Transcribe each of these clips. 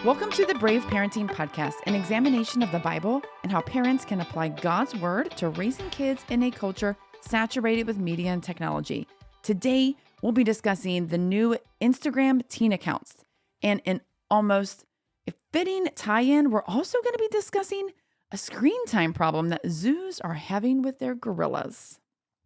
Welcome to the Brave Parenting Podcast, an examination of the Bible and how parents can apply God's word to raising kids in a culture saturated with media and technology. Today, we'll be discussing the new Instagram teen accounts. And in almost a fitting tie-in, we're also going to be discussing a screen time problem that zoos are having with their gorillas.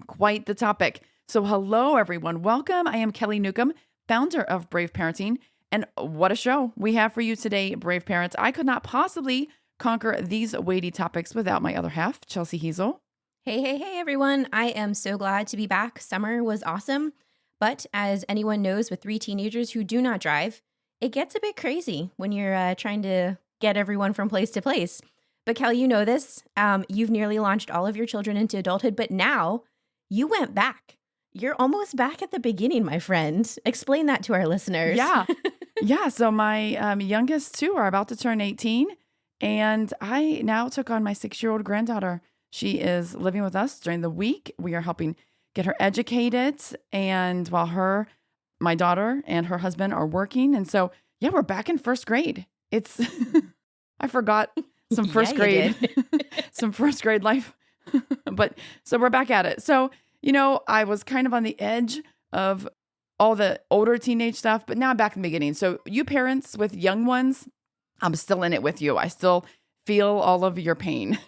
Quite the topic. So hello, everyone. Welcome. I am Kelly Newcomb, founder of Brave Parenting. And what a show we have for you today, brave parents. I could not possibly conquer these weighty topics without my other half, Chelsea Hazel. Hey, everyone. I am so glad to be back. Summer was awesome. But as anyone knows, with 3 teenagers who do not drive, it gets a bit crazy when you're trying to get everyone from place to place. But Kelly, you know this. You've nearly launched all of your children into adulthood, but now you went back. You're almost back at the beginning, my friend. Explain that to our listeners. Yeah. So my youngest two are about to turn 18. And I now took on my 6-year-old granddaughter. She is living with us during the week. We are helping get her educated. And while my daughter and her husband are working. And so, yeah, we're back in first grade. It's, I forgot some first grade, some first grade life. But so we're back at it. So, I was kind of on the edge of all the older teenage stuff, but now I'm back in the beginning. So you parents with young ones, I'm still in it with you. I still feel all of your pain.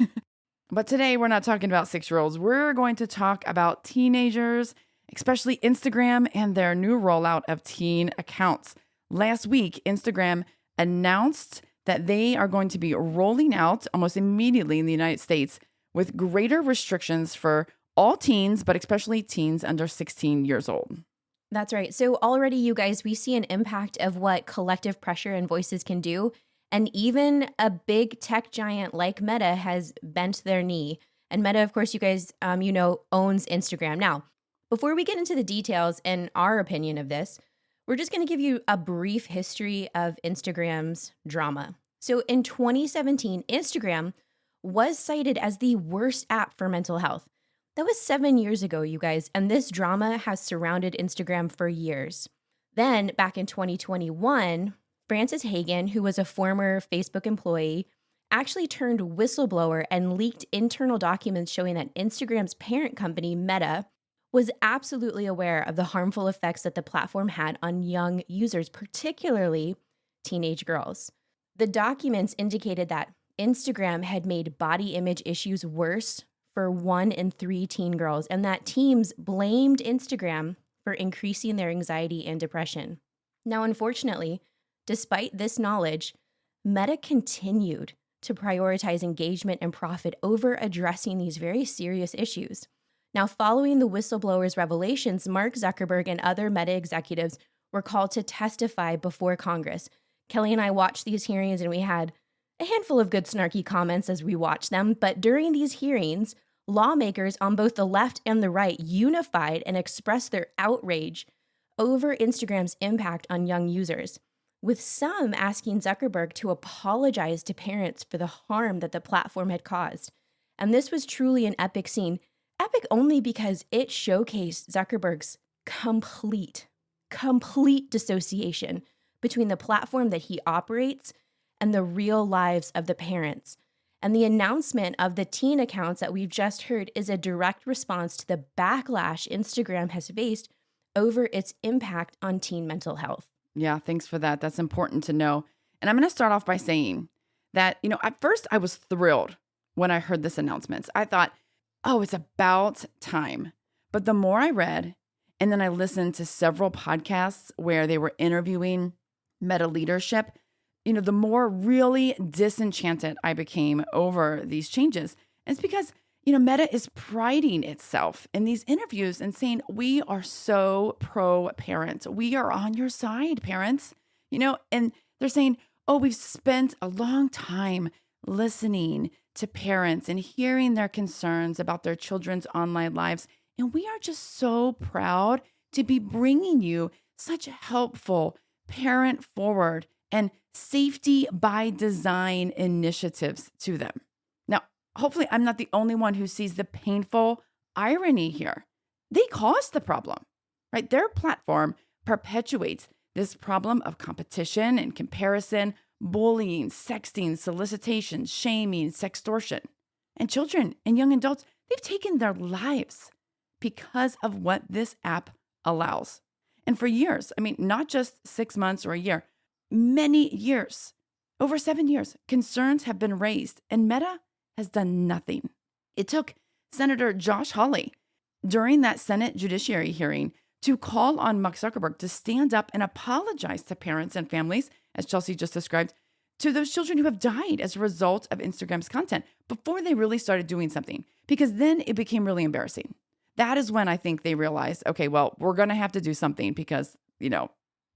But today we're not talking about 6-year-olds. We're going to talk about teenagers, especially Instagram and their new rollout of teen accounts. Last week, Instagram announced that they are going to be rolling out almost immediately in the United States with greater restrictions for all teens, but especially teens under 16 years old. That's right. So already, you guys, we see an impact of what collective pressure and voices can do. And even a big tech giant like Meta has bent their knee. And Meta, of course, you guys, owns Instagram. Now, before we get into the details and our opinion of this, we're just going to give you a brief history of Instagram's drama. So in 2017, Instagram was cited as the worst app for mental health. That was 7 years ago, you guys, and this drama has surrounded Instagram for years. Then, back in 2021, Frances Haugen, who was a former Facebook employee, actually turned whistleblower and leaked internal documents showing that Instagram's parent company, Meta, was absolutely aware of the harmful effects that the platform had on young users, particularly teenage girls. The documents indicated that Instagram had made body image issues worse for 1 in 3 teen girls, and that teens blamed Instagram for increasing their anxiety and depression. Now, unfortunately, despite this knowledge, Meta continued to prioritize engagement and profit over addressing these very serious issues. Now, following the whistleblower's revelations, Mark Zuckerberg and other Meta executives were called to testify before Congress. Kelly and I watched these hearings, and we had a handful of good snarky comments as we watched them, but during these hearings, lawmakers on both the left and the right unified and expressed their outrage over Instagram's impact on young users, with some asking Zuckerberg to apologize to parents for the harm that the platform had caused. And this was truly an epic scene. Epic only because it showcased Zuckerberg's complete dissociation between the platform that he operates and the real lives of the parents. And the announcement of the teen accounts that we've just heard is a direct response to the backlash Instagram has faced over its impact on teen mental health. Yeah, thanks for that. That's important to know. And I'm going to start off by saying that, at first I was thrilled when I heard this announcement. I thought, oh, it's about time. But the more I read, and then I listened to several podcasts where they were interviewing Meta leadership, the more really disenchanted I became over these changes. And it's because, Meta is priding itself in these interviews and saying, we are so pro-parent. We are on your side, parents. And they're saying, oh, we've spent a long time listening to parents and hearing their concerns about their children's online lives. And we are just so proud to be bringing you such helpful, parent-forward, and safety by design initiatives to them. Now, hopefully I'm not the only one who sees the painful irony here. They caused the problem, right? Their platform perpetuates this problem of competition and comparison bullying, sexting, solicitation, shaming, sextortion. And children and young adults, they've taken their lives because of what this app allows. And for years, not just 6 months or a year, many years, over 7 years, concerns have been raised, and Meta has done nothing. It took Senator Josh Hawley during that Senate Judiciary hearing to call on Mark Zuckerberg to stand up and apologize to parents and families, as Chelsea just described, to those children who have died as a result of Instagram's content before they really started doing something, because then it became really embarrassing. That is when I think they realized, okay, well, we're going to have to do something because,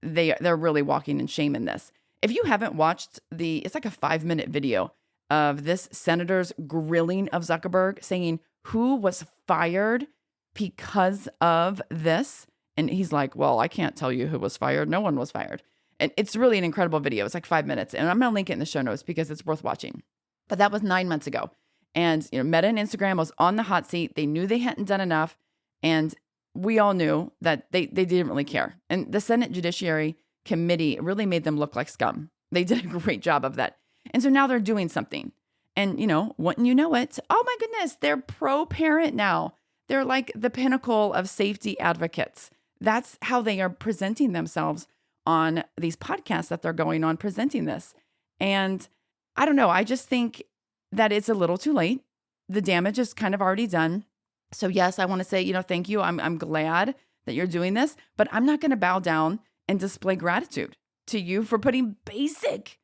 they're really walking in shame in this. If you haven't watched it's like a 5-minute video of this senator's grilling of Zuckerberg saying who was fired because of this. And he's like, well, I can't tell you who was fired. No one was fired. And it's really an incredible video. It's like 5 minutes. And I'm going to link it in the show notes because it's worth watching. But that was 9 months ago. And Meta and Instagram was on the hot seat. They knew they hadn't done enough. And we all knew that they didn't really care. And the Senate Judiciary Committee really made them look like scum. They did a great job of that. And so now they're doing something. And, wouldn't you know it? Oh my goodness, they're pro-parent now. They're like the pinnacle of safety advocates. That's how they are presenting themselves on these podcasts that they're going on presenting this. And I don't know. I just think that it's a little too late. The damage is kind of already done. So yes, I want to say, thank you. I'm glad that you're doing this, but I'm not going to bow down and display gratitude to you for putting basic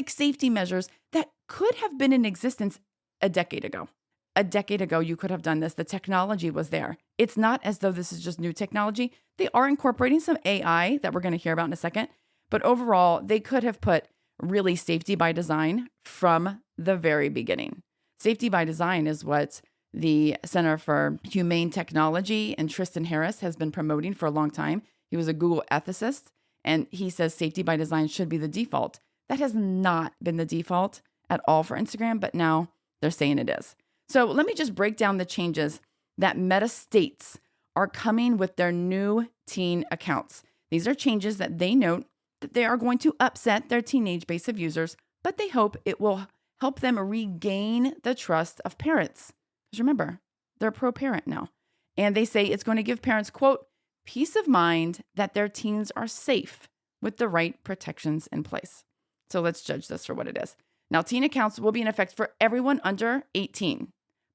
safety measures that could have been in existence a decade ago. A decade ago, you could have done this. The technology was there. It's not as though this is just new technology. They are incorporating some AI that we're going to hear about in a second. But overall, they could have put really safety by design from the very beginning. Safety by design is what the Center for Humane Technology and Tristan Harris has been promoting for a long time. He was a Google ethicist, and he says safety by design should be the default. That has not been the default at all for Instagram, but now they're saying it is. So let me just break down the changes that Meta states are coming with their new teen accounts. These are changes that they note that they are going to upset their teenage base of users, but they hope it will help them regain the trust of parents. Because remember, they're pro-parent now. And they say it's going to give parents, quote, peace of mind that their teens are safe with the right protections in place. So let's judge this for what it is. Now, teen accounts will be in effect for everyone under 18,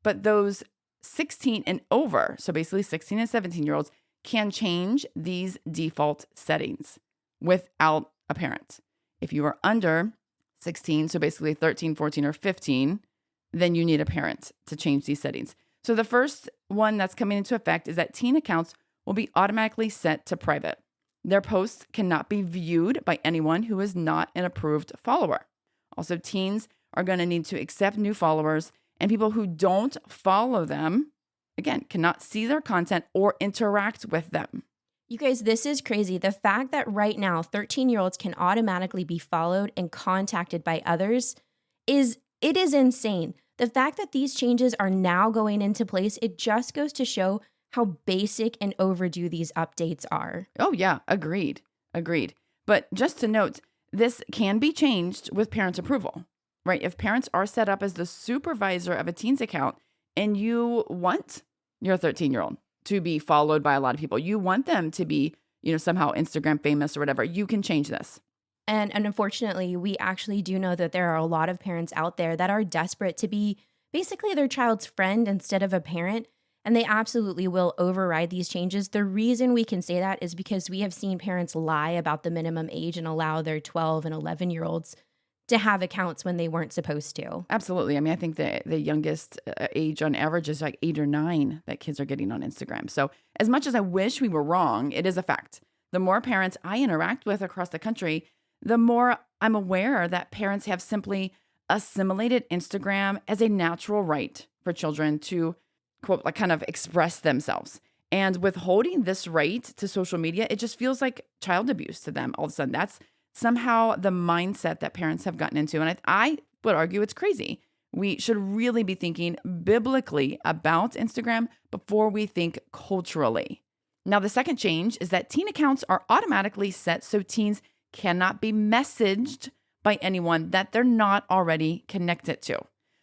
but those 16 and over, so basically 16 and 17-year-olds, can change these default settings without a parent. If you are under 16, so basically 13, 14, or 15, then you need a parent to change these settings. So the first one that's coming into effect is that teen accounts will be automatically set to private. Their posts cannot be viewed by anyone who is not an approved follower. Also, teens are going to need to accept new followers, and people who don't follow them, again, cannot see their content or interact with them. You guys, this is crazy. The fact that right now 13-year-olds can automatically be followed and contacted by others is insane. The fact that these changes are now going into place, it just goes to show how basic and overdue these updates are. Oh yeah, agreed. But just to note, this can be changed with parents' approval, right? If parents are set up as the supervisor of a teen's account and you want your 13-year-old to be followed by a lot of people, you want them to be, somehow Instagram famous or whatever, you can change this. And unfortunately, we actually do know that there are a lot of parents out there that are desperate to be basically their child's friend instead of a parent. And they absolutely will override these changes. The reason we can say that is because we have seen parents lie about the minimum age and allow their 12 and 11-year-olds to have accounts when they weren't supposed to. Absolutely. I think the youngest age on average is like 8 or 9 that kids are getting on Instagram. So as much as I wish we were wrong, it is a fact. The more parents I interact with across the country, the more I'm aware that parents have simply assimilated Instagram as a natural right for children to, quote, like kind of express themselves. And withholding this right to social media, it just feels like child abuse to them all of a sudden. That's somehow the mindset that parents have gotten into. And I would argue it's crazy. We should really be thinking biblically about Instagram before we think culturally. Now, the second change is that teen accounts are automatically set so teens cannot be messaged by anyone that they're not already connected to.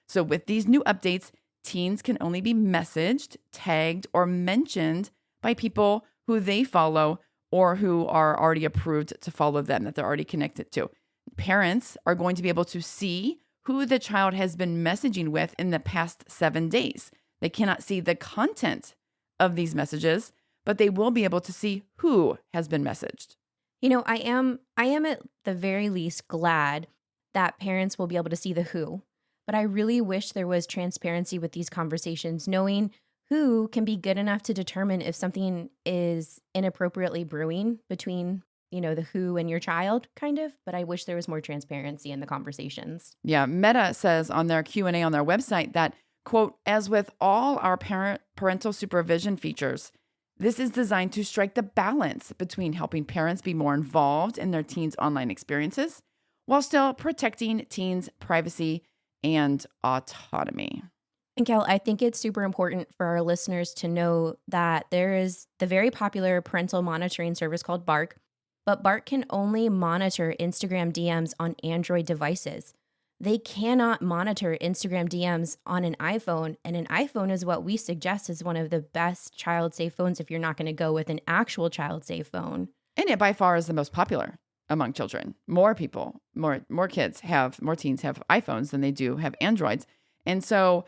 So with these new updates, teens can only be messaged, tagged, or mentioned by people who they follow or who are already approved to follow them, that they're already connected to. Parents are going to be able to see who the child has been messaging with in the past 7 days. They cannot see the content of these messages, but they will be able to see who has been messaged. I am at the very least glad that parents will be able to see the who, but I really wish there was transparency with these conversations, knowing who can be good enough to determine if something is inappropriately brewing between, the who and your child, kind of. But I wish there was more transparency in the conversations. Yeah, Meta says on their Q&A on their website that, quote, as with all our parental supervision features, this is designed to strike the balance between helping parents be more involved in their teens' online experiences while still protecting teens' privacy and autonomy. And Kel, I think it's super important for our listeners to know that there is the very popular parental monitoring service called Bark, but Bark can only monitor Instagram DMs on Android devices. They cannot monitor Instagram DMs on an iPhone, and an iPhone is what we suggest is one of the best child-safe phones if you're not going to go with an actual child-safe phone. And it by far is the most popular among children. More people, more teens have iPhones than they do have Androids. And so,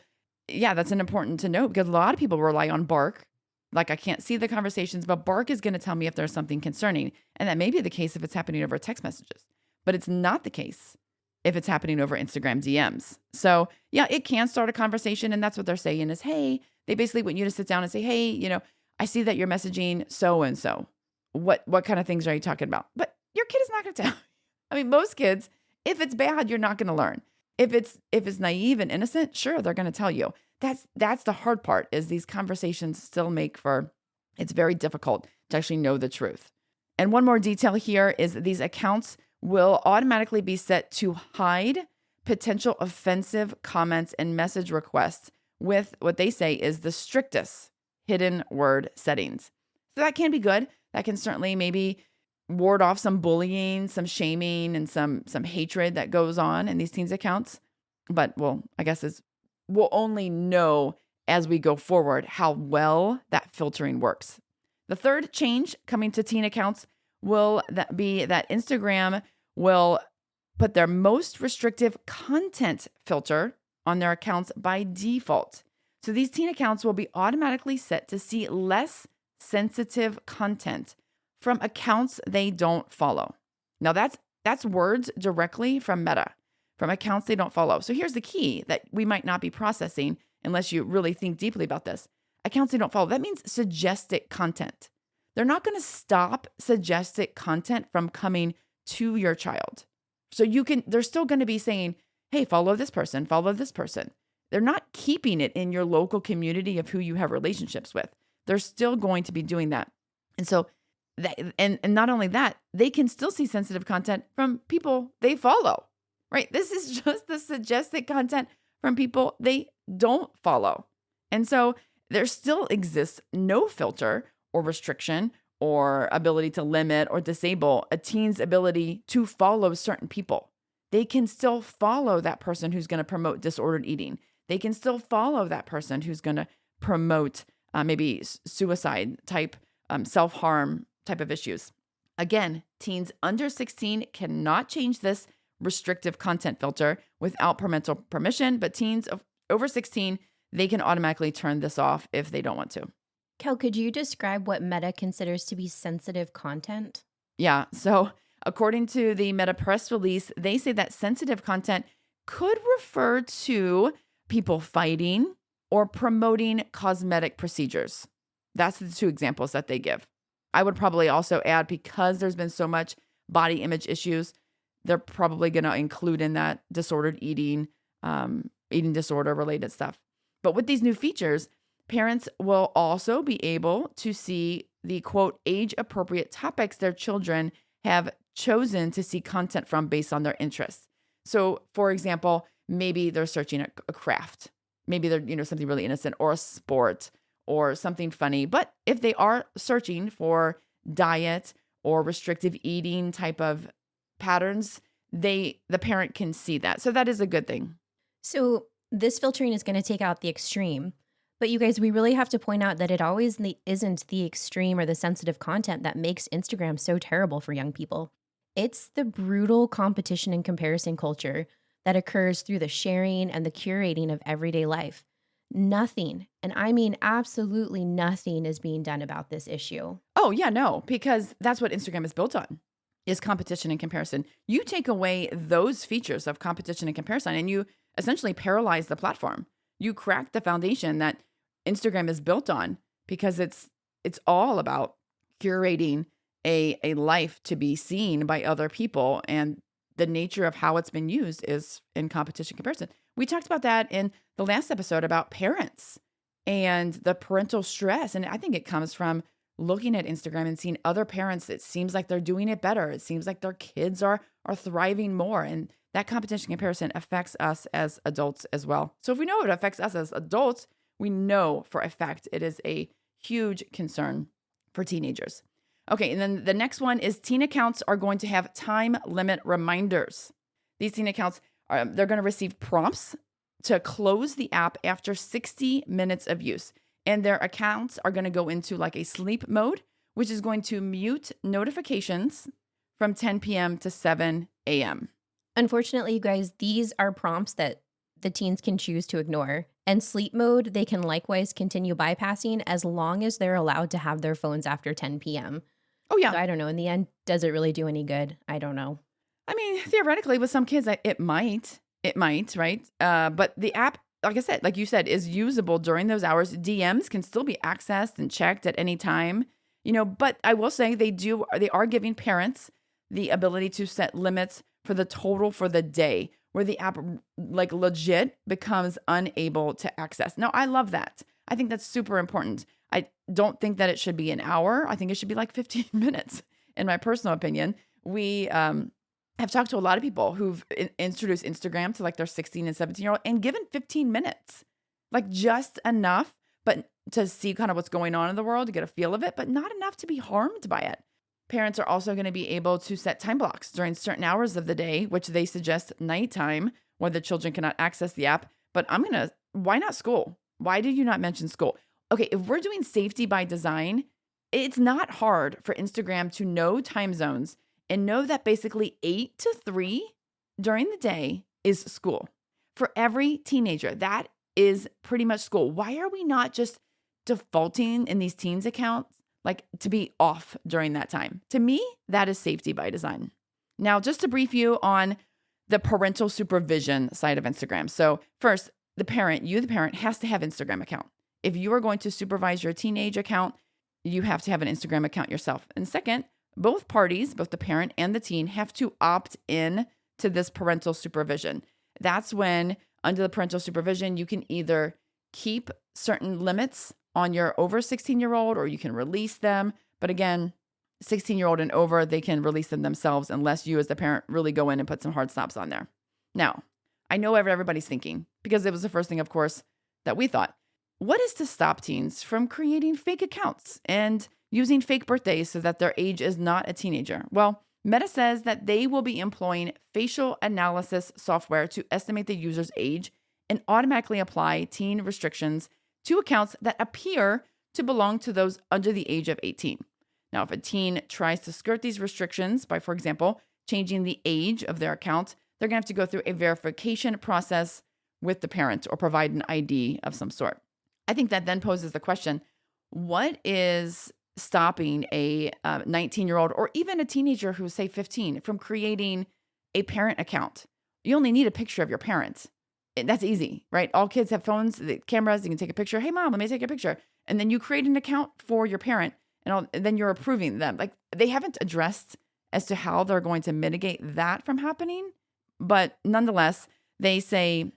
yeah, that's an important to note because a lot of people rely on Bark. Like, I can't see the conversations, but Bark is going to tell me if there's something concerning. And that may be the case if it's happening over text messages, but it's not the case if it's happening over Instagram DMs. So yeah, it can start a conversation. And that's what they're saying is, hey, they basically want you to sit down and say, hey, I see that you're messaging so-and-so. What kind of things are you talking about? But your kid is not going to tell you. I mean, most kids, if it's bad, you're not going to learn. If it's naive and innocent, sure, they're going to tell you. That's the hard part is these conversations still it's very difficult to actually know the truth. And one more detail here is that these accounts will automatically be set to hide potential offensive comments and message requests with what they say is the strictest hidden word settings. So that can be good. That can certainly maybe ward off some bullying, some shaming, and some hatred that goes on in these teens' accounts. But we'll only know as we go forward how well that filtering works. The third change coming to teen accounts will be that Instagram will put their most restrictive content filter on their accounts by default. So these teen accounts will be automatically set to see less sensitive content from accounts they don't follow. Now that's words directly from Meta, from accounts they don't follow. So here's the key that we might not be processing unless you really think deeply about this. Accounts they don't follow, that means suggested content. They're not going to stop suggested content from coming to your child. So they're still going to be saying, hey, follow this person, follow this person. They're not keeping it in your local community of who you have relationships with. They're still going to be doing that. And so, and not only that, they can still see sensitive content from people they follow, right? This is just the suggested content from people they don't follow. And so there still exists no filter or restriction or ability to limit or disable a teen's ability to follow certain people. They can still follow that person who's going to promote disordered eating. They can still follow that person who's going to promote maybe suicide type, self-harm type of issues. Again, teens under 16 cannot change this restrictive content filter without parental permission, but teens over 16, they can automatically turn this off if they don't want to. Kel, could you describe what Meta considers to be sensitive content? Yeah. So according to the Meta press release, they say that sensitive content could refer to people fighting or promoting cosmetic procedures. That's the two examples that they give. I would probably also add, because there's been so much body image issues, they're probably going to include in that disordered eating, eating disorder related stuff. But with these new features, parents will also be able to see the, quote, age-appropriate topics their children have chosen to see content from based on their interests. So, for example, maybe they're searching a craft. Maybe they're, something really innocent or a sport or something funny. But if they are searching for diet or restrictive eating type of patterns, the parent can see that. So that is a good thing. So this filtering is going to take out the extreme. But you guys, we really have to point out that it always isn't the extreme or the sensitive content that makes Instagram so terrible for young people. It's the brutal competition and comparison culture that occurs through the sharing and the curating of everyday life. Nothing, and I mean absolutely nothing, is being done about this issue. Oh, yeah, no, because that's what Instagram is built on, is competition and comparison. You take away those features of competition and comparison and you essentially paralyze the platform. You crack the foundation that Instagram is built on, because it's all about curating a life to be seen by other people, and the nature of how it's been used is in competition comparison. We talked about that in the last episode about parents and the parental stress, and I think it comes from looking at Instagram and seeing other parents. It seems like they're doing it better. It seems like their kids are thriving more, and that competition comparison affects us as adults as well. So if we know it affects us as adults, we know for a fact it is a huge concern for teenagers. Okay, and then the next one is teen accounts are going to have time limit reminders. These teen accounts, they're going to receive prompts to close the app after 60 minutes of use. And their accounts are going to go into like a sleep mode, which is going to mute notifications from 10 p.m. to 7 a.m. Unfortunately, you guys, these are prompts that the teens can choose to ignore. And sleep mode, they can likewise continue bypassing as long as they're allowed to have their phones after 10 p.m. Oh, yeah. So I don't know. In the end, does it really do any good? I don't know. I mean, theoretically, with some kids, it might, right? But the app, like I said, like you said, is usable during those hours. DMs can still be accessed and checked at any time, but I will say they are giving parents the ability to set limits for the total for the day, where the app like legit becomes unable to access. Now, I love that. I think that's super important. I don't think that it should be an hour. I think it should be like 15 minutes, in my personal opinion. We have talked to a lot of people who've introduced Instagram to like their 16 and 17-year-old and given 15 minutes, like just enough, but to see kind of what's going on in the world, to get a feel of it, but not enough to be harmed by it. Parents are also going to be able to set time blocks during certain hours of the day, which they suggest nighttime, where the children cannot access the app. But why not school? Why did you not mention school? Okay, if we're doing safety by design, it's not hard for Instagram to know time zones and know that basically 8 to 3 during the day is school. For every teenager, that is pretty much school. Why are we not just defaulting in these teens accounts like to be off during that time? To me, that is safety by design. Now, just to brief you on the parental supervision side of Instagram. So first, the parent has to have an Instagram account. If you are going to supervise your teenage account, you have to have an Instagram account yourself. And second, both parties, both the parent and the teen, have to opt in to this parental supervision. That's when, under the parental supervision, you can either keep certain limits on your over 16-year-old, or you can release them. But again, 16-year-old and over, they can release them themselves unless you as the parent really go in and put some hard stops on there. Now, I know everybody's thinking, because it was the first thing, of course, that we thought. What is to stop teens from creating fake accounts and using fake birthdays so that their age is not a teenager? Well, Meta says that they will be employing facial analysis software to estimate the user's age and automatically apply teen restrictions to accounts that appear to belong to those under the age of 18. Now, if a teen tries to skirt these restrictions by, for example, changing the age of their account, they're going to have to go through a verification process with the parent or provide an ID of some sort. I think that then poses the question, what is stopping a 19-year-old or even a teenager who's, say, 15 from creating a parent account? You only need a picture of your parents. That's easy, right? All kids have phones, cameras, you can take a picture. Hey, mom, let me take a picture. And then you create an account for your parent, and then you're approving them. Like, they haven't addressed as to how they're going to mitigate that from happening. But nonetheless, they said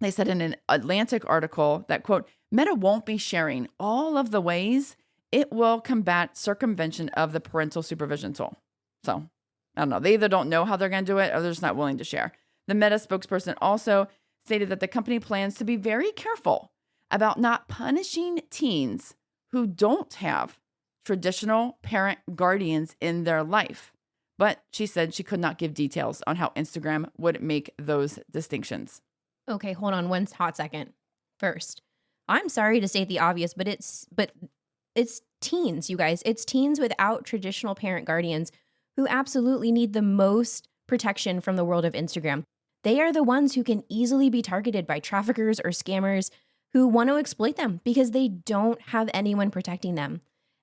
in an Atlantic article that, quote, Meta won't be sharing all of the ways it will combat circumvention of the parental supervision tool. So, I don't know. They either don't know how they're going to do it or they're just not willing to share. The Meta spokesperson also stated that the company plans to be very careful about not punishing teens who don't have traditional parent guardians in their life, But she said she could not give details on how Instagram would make those distinctions. Okay, hold on one hot second. First, I'm sorry to state the obvious, but it's teens, you guys. It's teens without traditional parent guardians who absolutely need the most protection from the world of Instagram. They are the ones who can easily be targeted by traffickers or scammers who want to exploit them because they don't have anyone protecting them.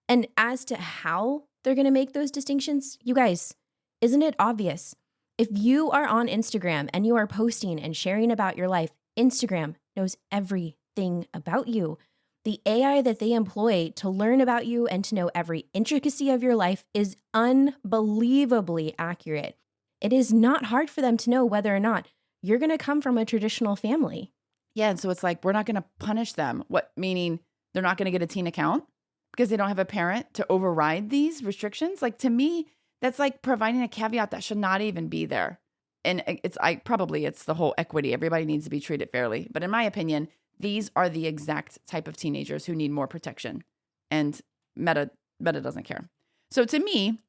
And as to how they're going to make those distinctions, you guys, isn't it obvious? If you are on Instagram and you are posting and sharing about your life, Instagram knows everything about you. The AI that they employ to learn about you and to know every intricacy of your life is unbelievably accurate. It is not hard for them to know whether or not you're going to come from a traditional family. Yeah, and so it's like, we're not going to punish them. What, meaning they're not going to get a teen account because they don't have a parent to override these restrictions? Like, to me, that's like providing a caveat that should not even be there. And it's the whole equity. Everybody needs to be treated fairly. But in my opinion, these are the exact type of teenagers who need more protection. And Meta doesn't care. So to me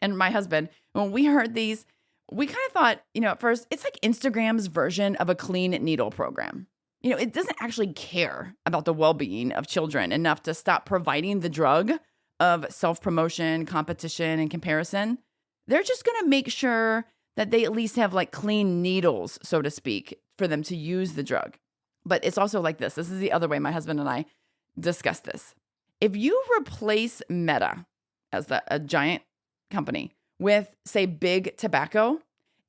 and my husband, when we heard these, we kind of thought, at first, it's like Instagram's version of a clean needle program. It doesn't actually care about the well-being of children enough to stop providing the drug of self-promotion, competition, and comparison. They're just going to make sure that they at least have like clean needles, so to speak, for them to use the drug. But it's also like this. This is the other way my husband and I discuss this. If you replace Meta as a giant company with, say, Big Tobacco,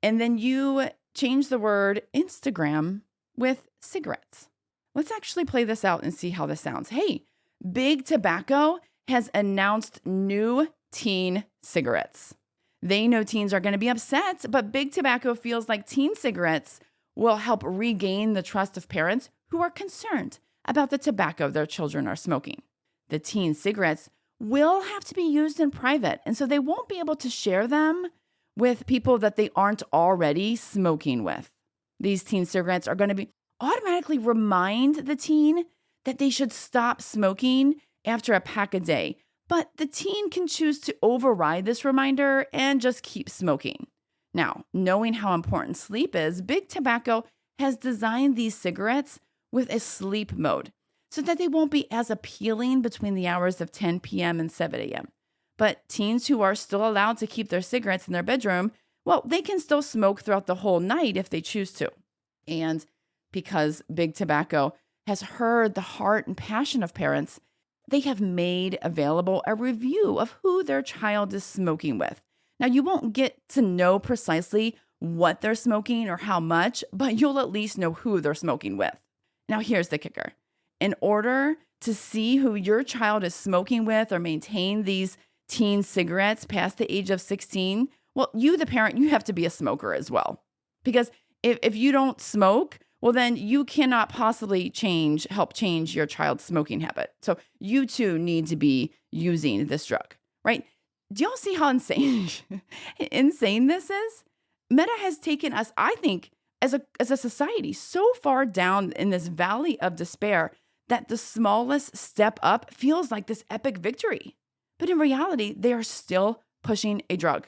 and then you change the word Instagram with cigarettes. Let's actually play this out and see how this sounds. Hey, Big Tobacco has announced new teen cigarettes. They know teens are going to be upset, but Big Tobacco feels like teen cigarettes will help regain the trust of parents who are concerned about the tobacco their children are smoking. The teen cigarettes will have to be used in private, and so they won't be able to share them with people that they aren't already smoking with. These teen cigarettes are going to be automatically remind the teen that they should stop smoking after a pack a day, but the teen can choose to override this reminder and just keep smoking. Now, knowing how important sleep is, Big Tobacco has designed these cigarettes with a sleep mode so that they won't be as appealing between the hours of 10 p.m. and 7 a.m. But teens who are still allowed to keep their cigarettes in their bedroom, well, they can still smoke throughout the whole night if they choose to. And because Big Tobacco has heard the heart and passion of parents, they have made available a review of who their child is smoking with. Now, you won't get to know precisely what they're smoking or how much, but you'll at least know who they're smoking with. Now, here's the kicker. In order to see who your child is smoking with or maintain these teen cigarettes past the age of 16, well, you, the parent, you have to be a smoker as well. Because if you don't smoke, well, then you cannot possibly help change your child's smoking habit. So you too need to be using this drug, right? Do y'all see how insane this is? Meta has taken us, I think, as a society so far down in this valley of despair that the smallest step up feels like this epic victory. But in reality, they are still pushing a drug.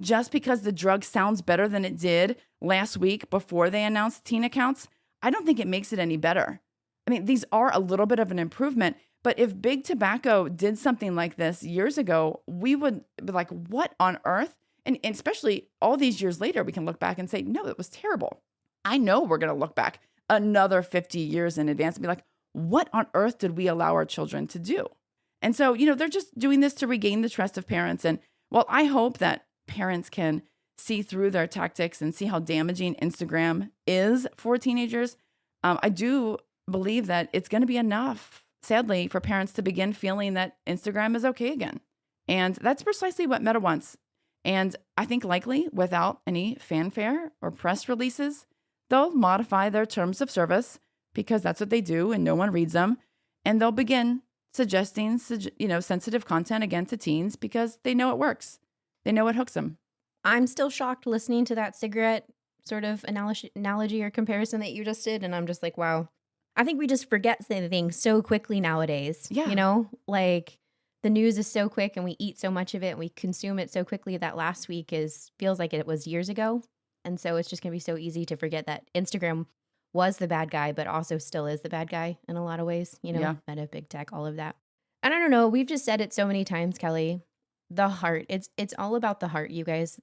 Just because the drug sounds better than it did last week before they announced teen accounts, I don't think it makes it any better. I mean, these are a little bit of an improvement, but if Big Tobacco did something like this years ago, we would be like, what on earth? And especially all these years later, we can look back and say, no, it was terrible. I know we're going to look back another 50 years in advance and be like, what on earth did we allow our children to do? And so, they're just doing this to regain the trust of parents. And while I hope that parents can see through their tactics and see how damaging Instagram is for teenagers, I do believe that it's going to be enough, sadly, for parents to begin feeling that Instagram is okay again. And that's precisely what Meta wants. And I think likely without any fanfare or press releases, they'll modify their terms of service because that's what they do and no one reads them. And they'll begin suggesting, sensitive content again to teens because they know it works. They know it hooks them. I'm still shocked listening to that cigarette sort of analogy or comparison that you just did. And I'm just like, wow. I think we just forget things so quickly nowadays. Yeah. Like The news is so quick and we eat so much of it and we consume it so quickly that last week is feels like it was years ago. And so it's just going to be so easy to forget that Instagram was the bad guy, but also still is the bad guy in a lot of ways, Yeah. Meta, big tech, all of that. And I don't know, we've just said it so many times, Kelly. The heart. It's all about the heart, you guys.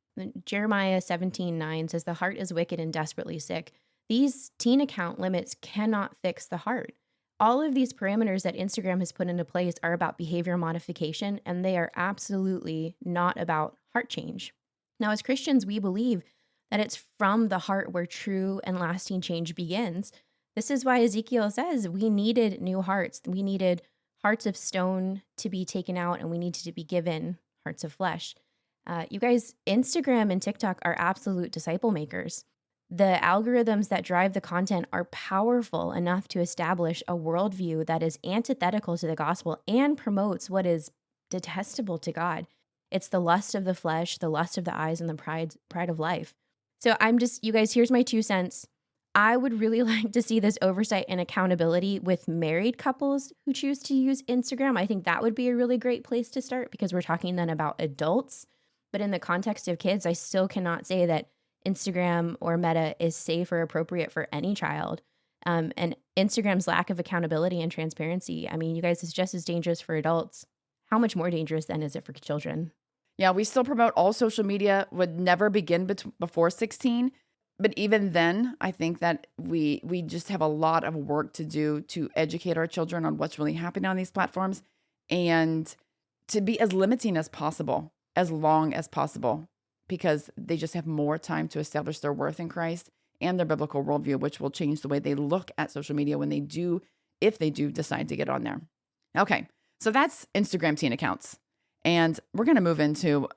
Jeremiah 17:9 says the heart is wicked and desperately sick. These teen account limits cannot fix the heart. All of these parameters that Instagram has put into place are about behavior modification, and they are absolutely not about heart change. Now, as Christians, we believe that it's from the heart where true and lasting change begins. This is why Ezekiel says we needed new hearts. We needed hearts of stone to be taken out, and we needed to be given hearts of flesh. You guys, Instagram and TikTok are absolute disciple makers. The algorithms that drive the content are powerful enough to establish a worldview that is antithetical to the gospel and promotes what is detestable to God. It's the lust of the flesh, the lust of the eyes, and the pride of life. So you guys, here's my 2 cents. I would really like to see this oversight and accountability with married couples who choose to use Instagram. I think that would be a really great place to start because we're talking then about adults. But in the context of kids, I still cannot say that Instagram or Meta is safe or appropriate for any child. And Instagram's lack of accountability and transparency, I mean, you guys, is just as dangerous for adults. How much more dangerous then is it for children? Yeah, we still promote all social media would never begin before 16. But even then, I think that we just have a lot of work to do to educate our children on what's really happening on these platforms and to be as limiting as possible, as long as possible, because they just have more time to establish their worth in Christ and their biblical worldview, which will change the way they look at social media when they do, if they do decide to get on there. Okay, so that's Instagram teen accounts. And we're going to move into,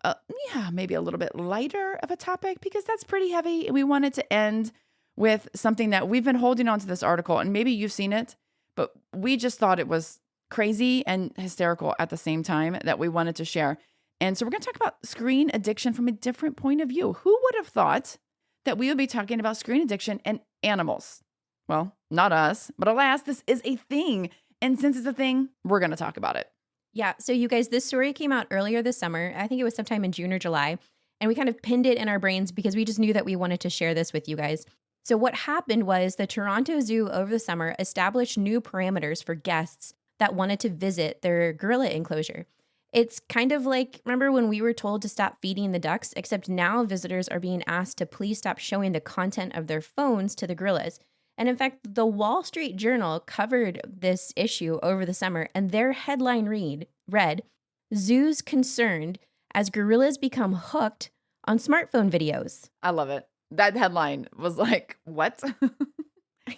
maybe a little bit lighter of a topic because that's pretty heavy. We wanted to end with something that we've been holding on to this article, and maybe you've seen it, but we just thought it was crazy and hysterical at the same time that we wanted to share. And so we're going to talk about screen addiction from a different point of view. Who would have thought that we would be talking about screen addiction and animals? Well, not us, but alas, this is a thing. And since it's a thing, we're going to talk about it. Yeah. So you guys, this story came out earlier this summer. I think it was sometime in June or July. And we kind of pinned it in our brains because we just knew that we wanted to share this with you guys. So what happened was the Toronto Zoo over the summer established new parameters for guests that wanted to visit their gorilla enclosure. It's kind of like, remember when we were told to stop feeding the ducks, except now visitors are being asked to please stop showing the content of their phones to the gorillas. And in fact, the Wall Street Journal covered this issue over the summer, and their headline read, "Zoos concerned as gorillas become hooked on smartphone videos." I love it. That headline was like, what?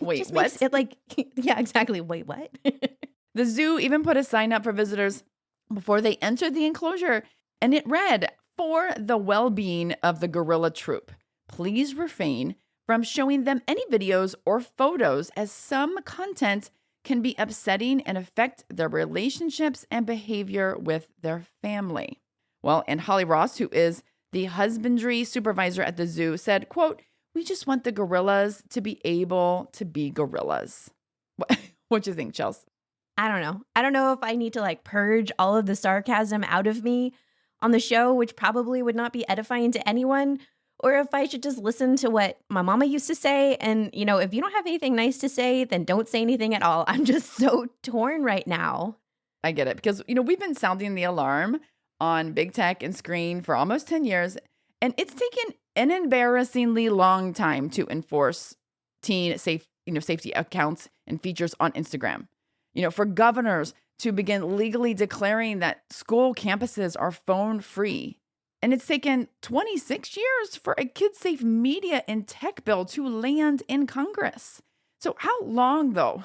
Wait, what? Makes it like, yeah, exactly. Wait, what? The zoo even put a sign up for visitors before they entered the enclosure, and it read, "For the well-being of the gorilla troop, please refrain from showing them any videos or photos as some content can be upsetting and affect their relationships and behavior with their family." Well, and Holly Ross, who is the husbandry supervisor at the zoo, said, quote, "We just want the gorillas to be able to be gorillas." What do you think, Chelsea? I don't know. I don't know if I need to like purge all of the sarcasm out of me on the show, which probably would not be edifying to anyone, or if I should just listen to what my mama used to say. And, if you don't have anything nice to say, then don't say anything at all. I'm just so torn right now. I get it because, we've been sounding the alarm on big tech and screen for almost 10 years, and it's taken an embarrassingly long time to enforce teen safety accounts and features on Instagram. For governors to begin legally declaring that school campuses are phone free. And it's taken 26 years for a kid-safe media and tech bill to land in Congress. So how long, though?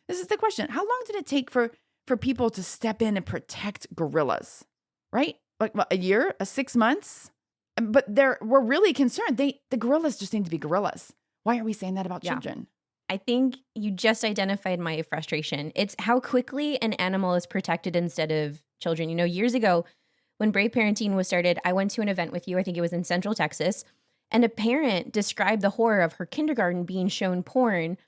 This is the question. How long did it take for people to step in and protect gorillas? Right? Like what, a year? 6 months? But we're really concerned. The gorillas just need to be gorillas. Why are we saying that about children? I think you just identified my frustration. It's how quickly an animal is protected instead of children. Years ago, when Brave Parenting was started, I went to an event with you. I think it was in Central Texas. And a parent described the horror of her kindergarten being shown porn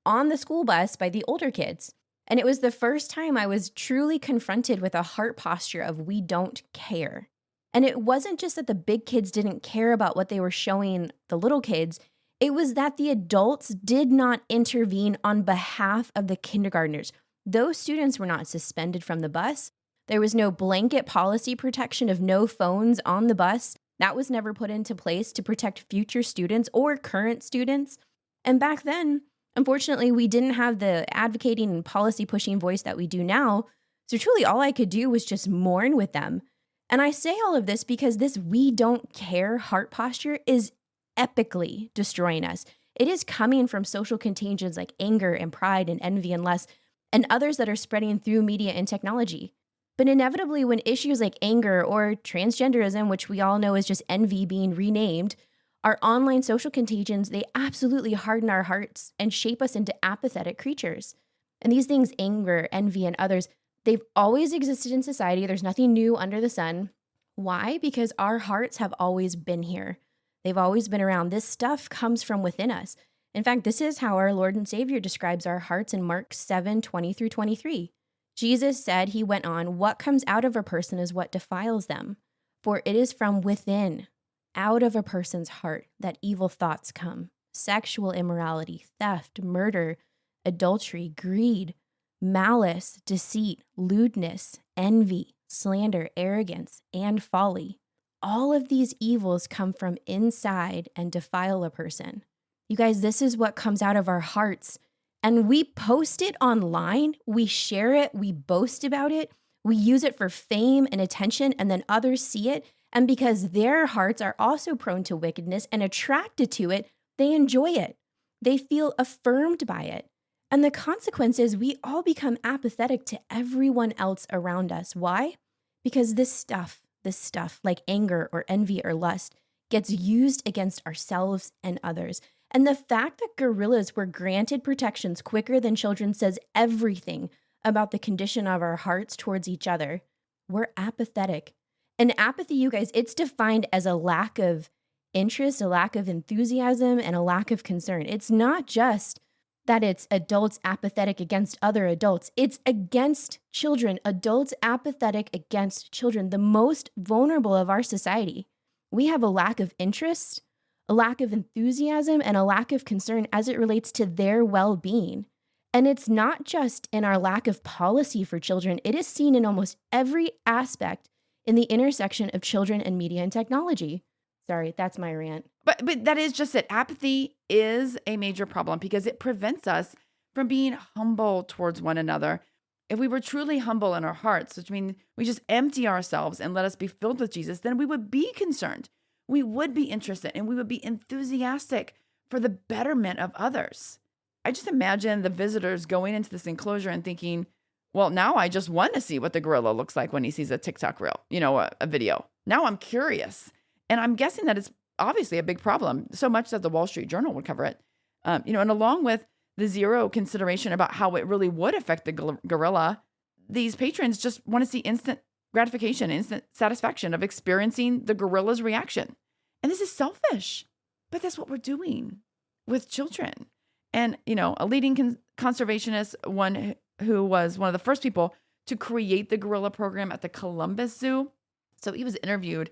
on the school bus by the older kids. And it was the first time I was truly confronted with a heart posture of we don't care. And it wasn't just that the big kids didn't care about what they were showing the little kids, it was that the adults did not intervene on behalf of the kindergartners. Those students were not suspended from the bus. There was no blanket policy protection of no phones on the bus. That was never put into place to protect future students or current students. And back then, unfortunately, we didn't have the advocating and policy pushing voice that we do now. So truly all I could do was just mourn with them. And I say all of this because this we don't care heart posture is epically destroying us. It is coming from social contagions like anger and pride and envy and lust and others that are spreading through media and technology. But inevitably, when issues like anger or transgenderism, which we all know is just envy being renamed, are online social contagions, they absolutely harden our hearts and shape us into apathetic creatures. And these things, anger, envy, and others, they've always existed in society. There's nothing new under the sun. Why? Because our hearts have always been here. They've always been around. This stuff comes from within us. In fact, this is how our Lord and Savior describes our hearts in Mark 7:20 through 23. Jesus said, he went on, what comes out of a person is what defiles them. For it is from within, out of a person's heart, that evil thoughts come. Sexual immorality, theft, murder, adultery, greed, malice, deceit, lewdness, envy, slander, arrogance, and folly. All of these evils come from inside and defile a person. You guys, this is what comes out of our hearts. And we post it online, we share it, we boast about it, we use it for fame and attention, and then others see it. And because their hearts are also prone to wickedness and attracted to it, they enjoy it. They feel affirmed by it. And the consequence is we all become apathetic to everyone else around us. Why? Because this stuff like anger or envy or lust gets used against ourselves and others. And the fact that gorillas were granted protections quicker than children says everything about the condition of our hearts towards each other. We're apathetic. And apathy, you guys, it's defined as a lack of interest, a lack of enthusiasm, and a lack of concern. It's not just that it's adults apathetic against other adults. It's against children, adults apathetic against children, the most vulnerable of our society. We have a lack of interest, a lack of enthusiasm, and a lack of concern as it relates to their well-being. And it's not just in our lack of policy for children. It is seen in almost every aspect in the intersection of children and media and technology. Sorry, that's my rant. But that is just it. Apathy is a major problem because it prevents us from being humble towards one another. If we were truly humble in our hearts, which means we just empty ourselves and let us be filled with Jesus, then we would be concerned. We would be interested and we would be enthusiastic for the betterment of others. I just imagine the visitors going into this enclosure and thinking, well, now I just want to see what the gorilla looks like when he sees a TikTok reel, a video. Now I'm curious. And I'm guessing that it's obviously a big problem, so much that the Wall Street Journal would cover it. And along with the zero consideration about how it really would affect the gorilla, these patrons just want to see instant gratification, instant satisfaction of experiencing the gorilla's reaction. And this is selfish, but that's what we're doing with children. And, a leading conservationist, one who was one of the first people to create the gorilla program at the Columbus Zoo. So he was interviewed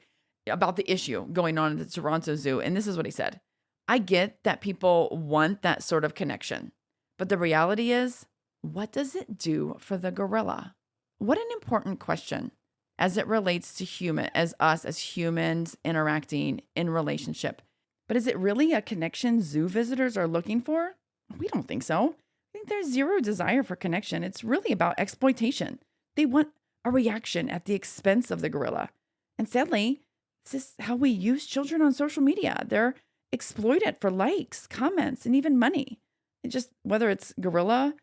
about the issue going on at the Toronto Zoo. And this is what he said. I get that people want that sort of connection, but the reality is, what does it do for the gorilla? What an important question as it relates to us as humans interacting in relationship. But is it really a connection zoo visitors are looking for? We don't think so. I think there's zero desire for connection. It's really about exploitation. They want a reaction at the expense of the gorilla. And sadly, this is how we use children on social media. They're exploited for likes, comments, and even money. Whether it's gorilla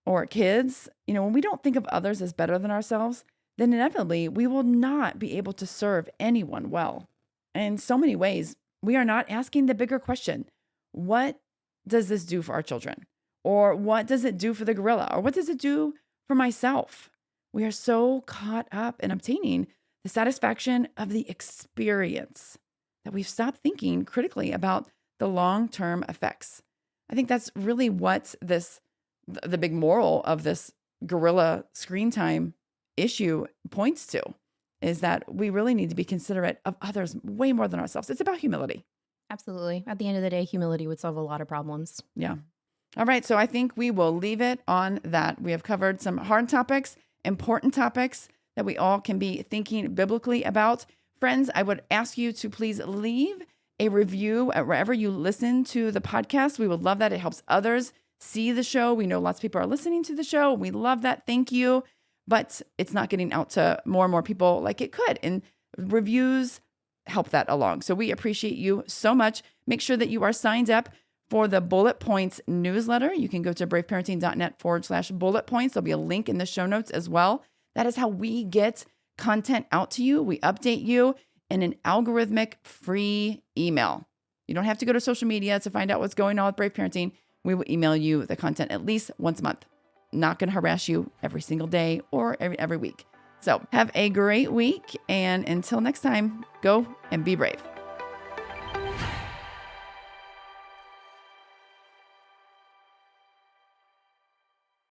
or kids, when we don't think of others as better than ourselves, then inevitably we will not be able to serve anyone well. And in so many ways, we are not asking the bigger question, what does this do for our children? Or what does it do for the gorilla? Or what does it do for myself? We are so caught up in obtaining the satisfaction of the experience that we've stopped thinking critically about the long-term effects. I think that's really what the big moral of this gorilla screen time issue points to, is that we really need to be considerate of others way more than ourselves. It's about humility. Absolutely. At the end of the day, humility would solve a lot of problems. Yeah. All right. So I think we will leave it on that. We have covered some hard topics, important topics that we all can be thinking biblically about. Friends, I would ask you to please leave a review at wherever you listen to the podcast. We would love that. It helps others see the show. We know lots of people are listening to the show. We love that. Thank you. But it's not getting out to more and more people like it could. And reviews help that along. So we appreciate you so much. Make sure that you are signed up for the Bullet Points newsletter. You can go to braveparenting.net/bullet points. There'll be a link in the show notes as well. That is how we get content out to you. We update you in an algorithmic free email. You don't have to go to social media to find out what's going on with Brave Parenting. We will email you the content at least once a month. Not going to harass you every single day or every week. So have a great week. And until next time, go and be brave.